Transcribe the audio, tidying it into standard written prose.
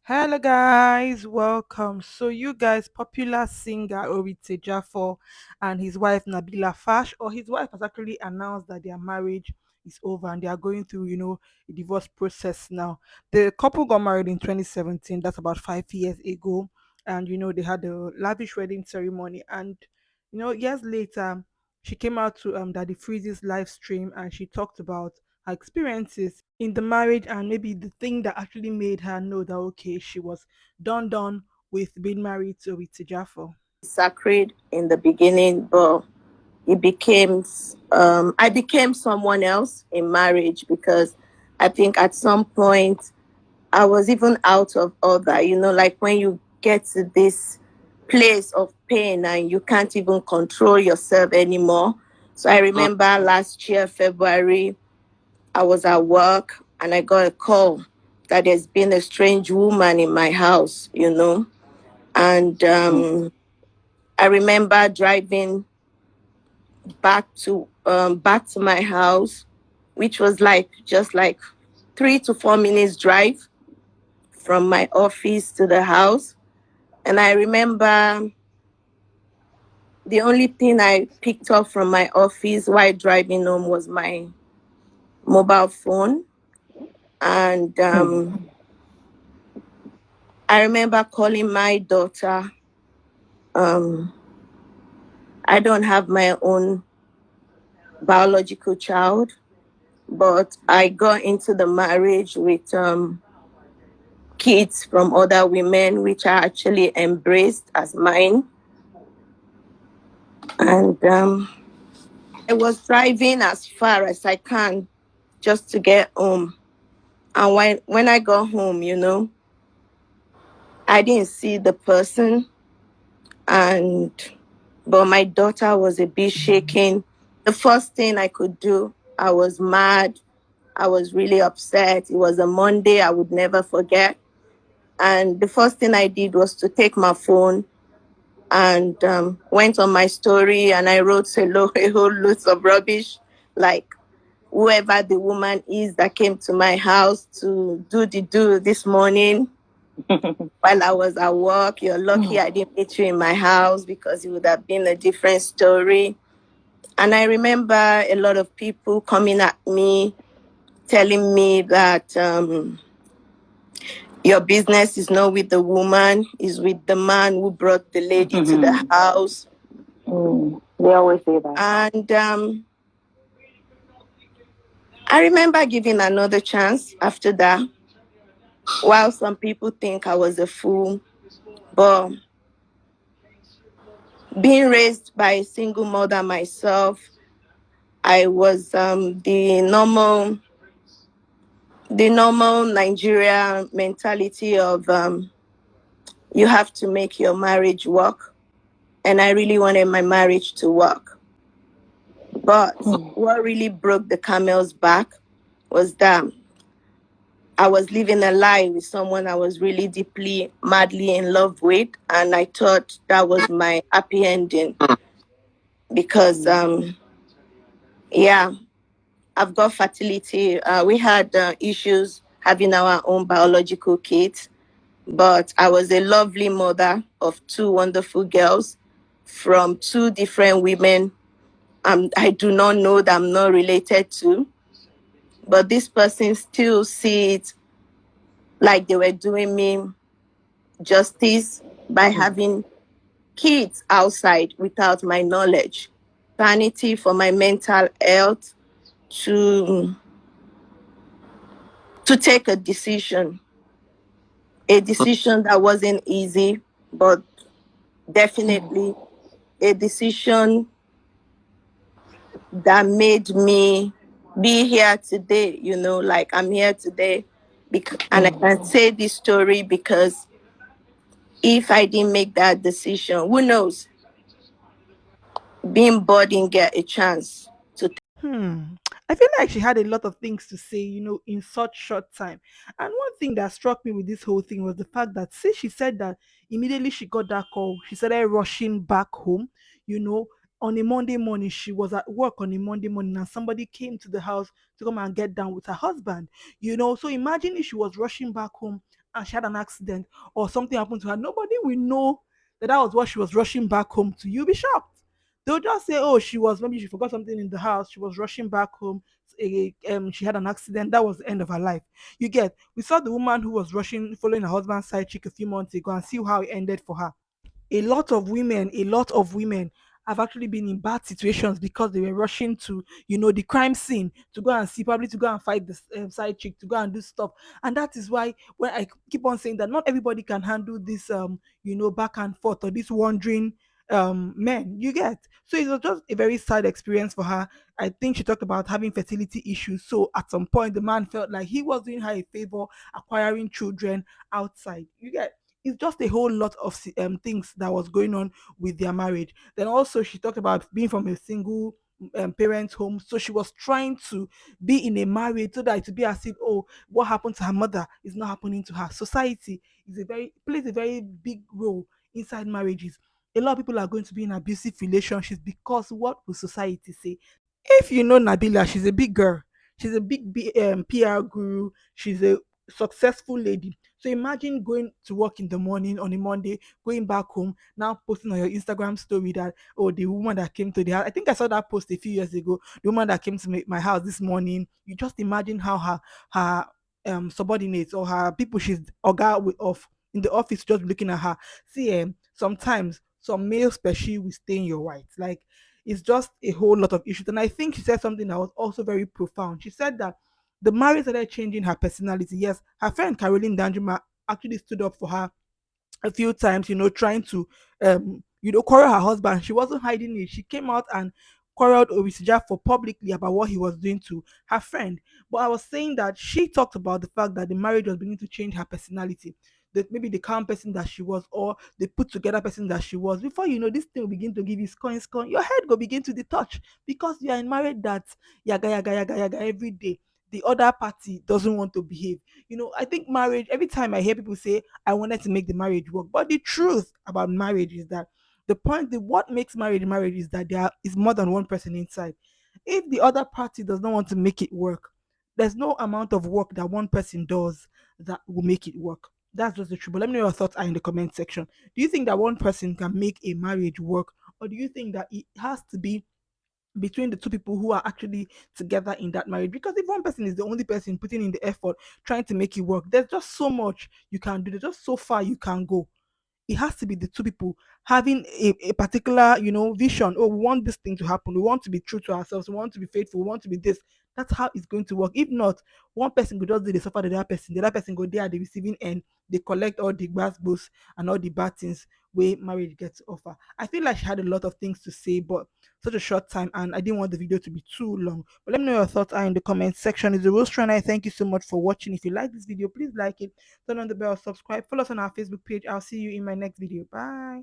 Hello guys, welcome. So you guys, popular singer Oritsejafor and his wife Nabila Fash, or his wife has actually announced that their marriage is over and they are going through, a divorce process now. The couple got married in 2017, that's about 5 years ago, and they had a lavish wedding ceremony. And years later, she came out to Daddy Freeze's live stream and she talked about her experiences in the marriage and maybe the thing that actually made her know that okay, she was done with being married to Jaffa. Sacred in the beginning, but I became someone else in marriage because I think at some point I was even out of order, like when you get to this place of pain and you can't even control yourself anymore. So I remember last year, February, I was at work and I got a call that there's been a strange woman in my house. And I remember driving back to my house, which was like just like 3 to 4 minutes drive from my office to the house. And I remember the only thing I picked up from my office while driving home was my mobile phone. And I remember calling my daughter. Um, I don't have my own biological child, but I got into the marriage with kids from other women, which I actually embraced as mine. And I was driving as far as I can just to get home. And when I got home, I didn't see the person, and but my daughter was a bit shaken. The first thing I could do, I was mad. I was really upset. It was a Monday I would never forget. And the first thing I did was to take my phone and went on my story and I wrote a whole loads of rubbish, like whoever the woman is that came to my house to do this morning while I was at work. You're lucky I didn't meet you in my house because it would have been a different story. And I remember a lot of people coming at me, telling me that your business is not with the woman, is with the man who brought the lady to the house. They always say that. And I remember giving another chance after that. While some people think I was a fool, but being raised by a single mother myself, I was the normal Nigeria mentality of you have to make your marriage work. And I really wanted my marriage to work. But what really broke the camel's back was that I was living a lie with someone I was really deeply, madly in love with. And I thought that was my happy ending because, yeah, I've got fertility. We had issues having our own biological kids, but I was a lovely mother of two wonderful girls from two different women. I do not know that I'm not related to, but this person still see it like they were doing me justice by having kids outside without my knowledge. Sanity for my mental health to take a decision that wasn't easy, but definitely a decision that made me be here today. Like I'm here today, and I can say this story because if I didn't make that decision, who knows? Being bored didn't get a chance to. Hmm. I feel like she had a lot of things to say, in such short time. And one thing that struck me with this whole thing was the fact that since she said that immediately she got that call, she started rushing back home, you know, on a Monday morning. She was at work on a Monday morning and somebody came to the house to come and get down with her husband, So imagine if she was rushing back home and she had an accident or something happened to her, nobody will know that that was what she was rushing back home to. You'll be shocked. They'll just say, oh, she was, maybe she forgot something in the house, she was rushing back home, she had an accident, that was the end of her life. You get, we saw the woman who was rushing, following her husband's side chick a few months ago, and see how it ended for her. A lot of women have actually been in bad situations because they were rushing to, the crime scene to go and see, probably to go and fight the side chick, to go and do stuff. And that is why, when I keep on saying that not everybody can handle this, back and forth, or this wandering men, you get. So it was just a very sad experience for her. I think she talked about having fertility issues, so at some point the man felt like he was doing her a favor acquiring children outside, you get. It's just a whole lot of things that was going on with their marriage. Then also she talked about being from a single parent home, so she was trying to be in a marriage so that it would be as if, oh, what happened to her mother is not happening to her. Society plays a very big role inside marriages. A lot of people are going to be in abusive relationships because what will society say? If you know Nabila, she's a big girl. She's a big PR guru. She's a successful lady. So imagine going to work in the morning on a Monday, going back home, now posting on your Instagram story that, oh, the woman that came to the house. I think I saw that post a few years ago. The woman that came to my house this morning. You just imagine how her subordinates or her people she's oga with off in the office just looking at her. See, sometimes some male special will stay in your white. Like, it's just a whole lot of issues. And I think she said something that was also very profound. She said that the marriage started changing her personality. Yes, her friend Caroline Danjuma actually stood up for her a few times, trying to quarrel her husband. She wasn't hiding it. She came out and quarreled Oritsejafor publicly about what he was doing to her friend. But I was saying that she talked about the fact that the marriage was beginning to change her personality. That maybe the calm person that she was, or the put together person that she was. Before you know, this thing will begin to give you scorn. Your head will begin to detach because you are in marriage that yaga yaga yaga yaga every day. The other party doesn't want to behave. I think marriage. Every time I hear people say, I wanted to make the marriage work. But the truth about marriage is that what makes marriage is that there is more than one person inside. If the other party does not want to make it work, there's no amount of work that one person does that will make it work. That's just the truth. But let me know your thoughts are in the comment section. Do you think that one person can make a marriage work, or do you think that it has to be between the two people who are actually together in that marriage? Because if one person is the only person putting in the effort trying to make it work, there's just so much you can do, there's just so far you can go. It has to be the two people having a particular, vision. Oh, we want this thing to happen, we want to be true to ourselves, we want to be faithful, we want to be this. That's how it's going to work. If not, one person could just do the suffer the other person go there at the receiving end, they collect all the grass boost and all the bad things where marriage gets to offer. I feel like she had a lot of things to say, but such a short time, and I didn't want the video to be too long. But let me know your thoughts are in the comment section. It's a Rose and I thank you so much for watching. If you like this video, please like it, turn on the bell, subscribe, follow us on our Facebook page. I'll see you in my next video. Bye.